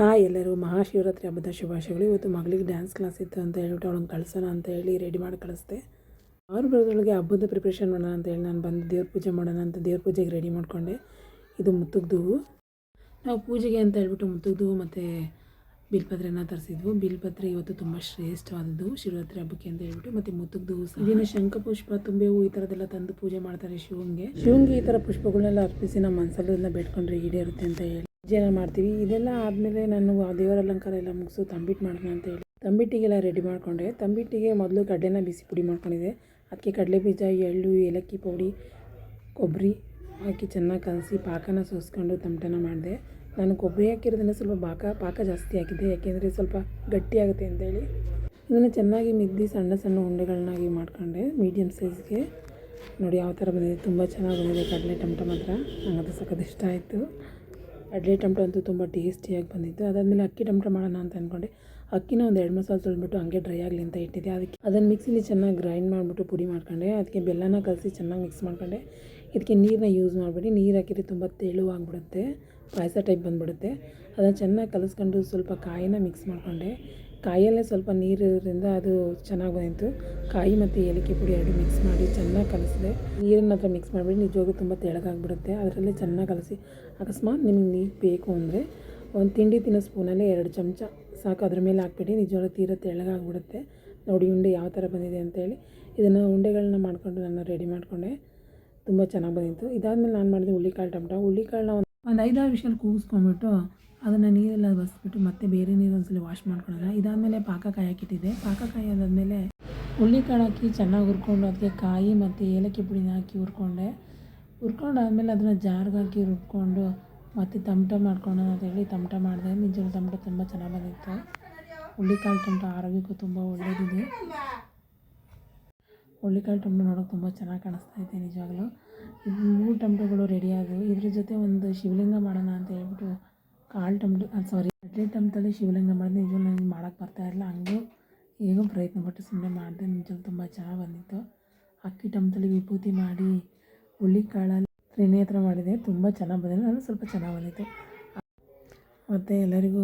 Hi ಎಲ್ಲರಿಗೂ ಮಹಾಶಿವರಾತ್ರಿ ಹಬ್ಬದ ಶುಭಾಶಯಗಳು. ಇವತ್ತು ಮಗಳಿಗೆ ಡ್ಯಾನ್ಸ್ ಕ್ಲಾಸ್ ಇತ್ತು ಅಂತ ಹೇಳ್ಬಿಟ್ಟು ಅವಳನ್ನು ಕಳ್ಸೋಣ ಅಂತ ಹೇಳಿ ರೆಡಿ ಮಾಡಿ ಕಳಿಸ್ದೆ. ಅವ್ರ ಬರೋದ್ರೊಳಗೆ ಹಬ್ಬದ ಪ್ರಿಪ್ರೇಷನ್ ಮಾಡೋಣ ಅಂತ ಹೇಳಿ ನಾನು ಬಂದು ದೇವ್ರ ಪೂಜೆ ಮಾಡೋಣ ಅಂತ ದೇವ್ರ ಪೂಜೆಗೆ ರೆಡಿ ಮಾಡಿಕೊಂಡೆ. ಇದು ಮುತ್ತುಗ್ದು ಹೂವು. ನಾವು ಪೂಜೆಗೆ ಅಂತ ಹೇಳ್ಬಿಟ್ಟು ಮುತ್ತುಗ್ದು ಹೂವು ಮತ್ತು ಬಿಲ್ಪತ್ರೆನ ತರಿಸಿದ್ವು. ಬಿಲ್ಪತ್ರೆ ಇವತ್ತು ತುಂಬ ಶ್ರೇಷ್ಠವಾದದ್ದು ಶಿವರಾತ್ರಿ ಹಬ್ಬಕ್ಕೆ ಅಂತ ಹೇಳ್ಬಿಟ್ಟು. ಮತ್ತು ಮುತ್ತುಗ್ದು ಹೂವು ಸಹ ಇದನ್ನು ಶಂಖಪುಷ್ಪ ತುಂಬೆ ಹೂವು ಈ ಥರದ್ದೆಲ್ಲ ತಂದು ಪೂಜೆ ಮಾಡ್ತಾರೆ ಶಿವಂಗೆ ಈ ಥರ ಪುಷ್ಪಗಳನ್ನೆಲ್ಲ ಅರ್ಪಿಸಿ ನಮ್ಮ ಮನಸ್ಸಲ್ಲೆಲ್ಲ ಬೇಡ್ಕೊಂಡ್ರೆ ಈಡೇರುತ್ತೆ ಅಂತ ಹೇಳಿ ಪೂಜೆನ ಮಾಡ್ತೀವಿ. ಇದೆಲ್ಲ ಆದಮೇಲೆ ನಾನು ದೇವರ ಅಲಂಕಾರ ಎಲ್ಲ ಮುಗಿಸು ತಂಬಿಟ್ಟು ಮಾಡೋಣ ಅಂತ ಹೇಳಿ ತಂಬಿಟ್ಟಿಗೆಲ್ಲ ರೆಡಿ ಮಾಡಿಕೊಂಡೆ. ತಂಬಿಟ್ಟಿಗೆ ಮೊದಲು ಕಡಲೆನ ಬಿಸಿ ಪುಡಿ ಮಾಡ್ಕೊಂಡಿದ್ದೆ. ಅದಕ್ಕೆ ಕಡಲೆ ಬೀಜ, ಎಳ್ಳು, ಏಲಕ್ಕಿ ಪುಡಿ, ಕೊಬ್ಬರಿ ಹಾಕಿ ಚೆನ್ನಾಗಿ ಕಲಸಿ ಪಾಕನ ಸೋಸ್ಕೊಂಡು ತಮಟನ ಮಾಡಿದೆ. ನಾನು ಕೊಬ್ಬರಿ ಹಾಕಿರೋದನ್ನ ಸ್ವಲ್ಪ ಪಾಕ ಜಾಸ್ತಿ ಹಾಕಿದ್ದೆ, ಯಾಕೆಂದರೆ ಸ್ವಲ್ಪ ಗಟ್ಟಿಯಾಗುತ್ತೆ ಅಂತೇಳಿ. ಇದನ್ನು ಚೆನ್ನಾಗಿ ಮಿದ್ದಿ ಸಣ್ಣ ಸಣ್ಣ ಉಂಡೆಗಳನ್ನಾಗಿ ಮಾಡ್ಕೊಂಡೆ ಮೀಡಿಯಮ್ ಸೈಜ್ಗೆ. ನೋಡಿ ಯಾವ ಥರ ಬಂದಿದೆ, ತುಂಬ ಚೆನ್ನಾಗಿ ಬಂದಿದೆ ಕಡಲೆ ಟಮಟ ಮಾತ್ರ. ನನಗದು ಸಖತ್ ಇಷ್ಟ ಆಯಿತು. ಕಡಲೆ ಟಮಟ ಅಂತೂ ತುಂಬ ಟೇಸ್ಟಿಯಾಗಿ ಬಂದಿತ್ತು. ಅದಾದಮೇಲೆ ಅಕ್ಕಿ ಟಮಟ ಮಾಡೋಣ ಅಂತ ಅಂದ್ಕೊಂಡೆ. ಅಕ್ಕಿನ ಒಂದು 2 ಮಸಾಲೆ ತೊಳೆದ್ಬಿಟ್ಟು ಹಂಗೆ ಡ್ರೈ ಆಗಲಿ ಅಂತ ಇಟ್ಟಿದ್ದೆ. ಅದನ್ನು ಮಿಕ್ಸಿಲಿ ಚೆನ್ನಾಗಿ ಗ್ರೈಂಡ್ ಮಾಡಿಬಿಟ್ಟು ಪುಡಿ ಮಾಡ್ಕೊಂಡೆ. ಅದಕ್ಕೆ ಬೆಲ್ಲನ ಕಲಸಿ ಚೆನ್ನಾಗಿ ಮಿಕ್ಸ್ ಮಾಡ್ಕೊಂಡೆ. ಇದಕ್ಕೆ ನೀರನ್ನ ಯೂಸ್ ಮಾಡಿಬಿಡಿ. ನೀರು ಹಾಕಿದ್ರೆ ತುಂಬ ತೆಳುವಾಗಿಬಿಡುತ್ತೆ, ಪಾಯಸ ಟೈಪ್ ಬಂದುಬಿಡುತ್ತೆ. ಅದನ್ನು ಚೆನ್ನಾಗಿ ಕಲಿಸ್ಕೊಂಡು ಸ್ವಲ್ಪ ಕಾಯಿನ ಮಿಕ್ಸ್ ಮಾಡಿಕೊಂಡೆ. ಕಾಯಲ್ಲೇ ಸ್ವಲ್ಪ ನೀರಿರೋದ್ರಿಂದ ಅದು ಚೆನ್ನಾಗಿ ಬಂದಿತ್ತು. ಕಾಯಿ ಮತ್ತು ಏಲಕ್ಕಿ ಪುಡಿ 2 ಮಿಕ್ಸ್ ಮಾಡಿ ಚೆನ್ನಾಗಿ ಕಲಿಸಿದೆ. ನೀರನ್ನು ಹತ್ರ ಮಿಕ್ಸ್ ಮಾಡಿಬಿಡಿ, ನಿಜವಾಗ್ಲೂ ತುಂಬ ತೆಳಗಾಗಿಬಿಡುತ್ತೆ. ಅದರಲ್ಲೇ ಚೆನ್ನಾಗಿ ಕಲಸಿ. ಅಕಸ್ಮಾತ್ ನಿಮಗೆ ನೀರು ಬೇಕು ಅಂದರೆ ಒಂದು ತಿಂಡಿ ತಿನ್ನೋ ಸ್ಪೂನಲ್ಲಿ 2 ಚಮಚ ಸಾಕು, ಅದ್ರ ಮೇಲೆ ಹಾಕ್ಬಿಡಿ. ನಿಜವಾಗ್ಲೂ ತೀರ ತೆಳಗಾಗಿಬಿಡುತ್ತೆ. ನೋಡಿ ಉಂಡೆ ಯಾವ ಥರ ಬಂದಿದೆ ಅಂತೇಳಿ. ಇದನ್ನು ಉಂಡೆಗಳನ್ನ ಮಾಡಿಕೊಂಡು ನಾನು ರೆಡಿ ಮಾಡಿಕೊಂಡೆ. ತುಂಬ ಚೆನ್ನಾಗಿ ಬಂದಿತ್ತು. ಇದಾದಮೇಲೆ ನಾನು ಮಾಡಿದೆ ಹುಳ್ಳಿಕಾಳನ್ನ ಒಂದು 5-6 ವಿಷಲ್ ಕೂಗಿಸ್ಕೊಂಡ್ಬಿಟ್ಟು ಅದನ್ನು ನೀರೆಲ್ಲ ಬಸ್ಬಿಟ್ಟು ಮತ್ತೆ ಬೇರೆ ನೀರು ಒಂದ್ಸಲ ವಾಶ್ ಮಾಡ್ಕೊಳ್ಳೋಣ. ಇದಾದಮೇಲೆ ಪಾಕ ಕಾಯಕ್ಕಿಟ್ಟಿದ್ದೆ. ಪಾಕ ಕಾಯೋದಾದಮೇಲೆ ಹುಳ್ಳಿಕಾಳು ಹಾಕಿ ಚೆನ್ನಾಗಿ ಹುರ್ಕೊಂಡು ಅದಕ್ಕೆ ಕಾಯಿ ಮತ್ತು ಏಲಕ್ಕಿ ಪುಡಿನ ಹಾಕಿ ಹುರ್ಕೊಂಡಾದ್ಮೇಲೆ ಅದನ್ನು ಜಾರ್ಗೆ ಹಾಕಿ ರುಬ್ಕೊಂಡು ಮತ್ತು ತಮಟ ಮಾಡ್ಕೊಳ್ಳೋಣ ಅಂತೇಳಿ ತಮಟ ಮಾಡಿದೆ. ನಿಜವಾಗ್ಲೂ ತಮಟ ತುಂಬ ಚೆನ್ನಾಗಿ ಬಂದಿತ್ತು. ಹುಳ್ಳಿಕಾಳು ಟಮಟ ಆರೋಗ್ಯಕ್ಕೂ ತುಂಬ ಒಳ್ಳೆಯದಿದೆ. ಹುಳ್ಳಿಕಾಳು ಟಮಟ ನೋಡೋಕೆ ತುಂಬ ಚೆನ್ನಾಗಿ ಕಾಣಿಸ್ತಾ ಇದೆ. ನಿಜವಾಗ್ಲೂ ಇದು 3 ಟಮಟಗಳು ರೆಡಿಯಾದವು. ಇದ್ರ ಜೊತೆ ಒಂದು ಶಿವಲಿಂಗ ಮಾಡೋಣ ಅಂತ ಹೇಳ್ಬಿಟ್ಟು ಕಡಲೆ ಟಮಟಲ್ಲಿ ಶಿವಲಿಂಗ ಮಾಡಿದೆ. ನಿಜವಾಗ್ಲೂ ನನಗೆ ಮಾಡೋಕ್ಕೆ ಬರ್ತಾಯಿರಲಿಲ್ಲ, ಹಂಗೆ ಹೇಗೋ ಪ್ರಯತ್ನ ಪಟ್ಟು ಸುಮ್ಮನೆ ಮಾಡಿದೆ. ನಿಜವಾಗ್ಲೂ ತುಂಬ ಚೆನ್ನಾಗಿ ಬಂದಿತ್ತು. ಅಕ್ಕಿ ಟಮಟಲ್ಲಿ ವಿಭೂತಿ ಮಾಡಿ ಹುಳ್ಳಿಕಾಳಲ್ಲಿ ತ್ರಿನೇತ್ರ ಮಾಡಿದೆ. ತುಂಬ ಚೆನ್ನಾಗಿ ಬಂದಿದೆ. ನಾನು ಸ್ವಲ್ಪ ಚೆನ್ನಾಗಿ ಬಂದಿತ್ತು. ಮತ್ತು ಎಲ್ಲರಿಗೂ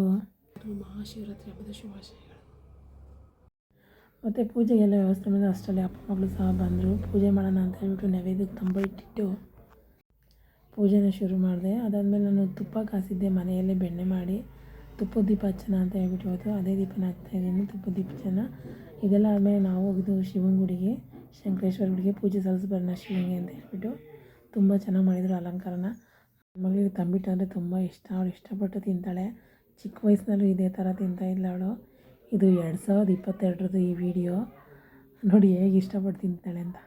ಮಹಾಶಿವರಾತ್ರಿ ಹಬ್ಬದ ಶುಭಾಶಯಗಳು. ಮತ್ತು ಪೂಜೆಗೆಲ್ಲ ವ್ಯವಸ್ಥೆ ಮಾಡಿದೆ. ಅಷ್ಟರಲ್ಲಿ ಅಪ್ಪ ಮಗಳು ಸಹ ಬಂದರು. ಪೂಜೆ ಮಾಡೋಣ ಅಂತ ಹೇಳ್ಬಿಟ್ಟು ನೈವೇದ್ಯಕ್ಕೆ ತಂಬ ಇಟ್ಟಿಟ್ಟು ಪೂಜೆನ ಶುರು ಮಾಡಿದೆ. ಅದಾದಮೇಲೆ ನಾನು ತುಪ್ಪ ಕಾಸಿದ್ದೆ ಮನೆಯಲ್ಲೇ ಬೆಣ್ಣೆ ಮಾಡಿ ತುಪ್ಪದ ದೀಪ ಹಚ್ಚೋಣ ಅಂತ ಹೇಳ್ಬಿಟ್ಟು ಇವತ್ತು ಅದೇ ದೀಪನ ಹಚ್ತಾಯಿದ್ದೀನಿ, ತುಪ್ಪದ ದೀಪ ಹಚ್ಚೋಣ. ಇದೆಲ್ಲ ಆದಮೇಲೆ ನಾವು ಹೋಗಿದ್ದು ಶಿವನ ಗುಡಿಗೆ, ಶಂಕರೇಶ್ವರ ಗುಡಿಗೆ ಪೂಜೆ ಸಲ್ಲಿಸ್ಬರೋಣ ಶಿವನಿಗೆ ಅಂತ ಹೇಳ್ಬಿಟ್ಟು. ತುಂಬ ಚೆನ್ನಾಗಿ ಮಾಡಿದರು ಅಲಂಕಾರನ. ಮಗಳಿಗೆ ತಂಬಿಟ್ಟು ಅಂದರೆ ತುಂಬ ಇಷ್ಟ. ಅವಳು ಇಷ್ಟಪಟ್ಟು ತಿಂತಾಳೆ. ಚಿಕ್ಕ ವಯಸ್ಸಿನಲ್ಲೂ ಇದೇ ಥರ ತಿಂತಾಯಿದ್ಲು ಅವಳು. ಇದು 2022 ಈ ವಿಡಿಯೋ ನೋಡಿ ಹೇಗೆ ಇಷ್ಟಪಟ್ಟು ತಿಂತಾಳೆ ಅಂತ.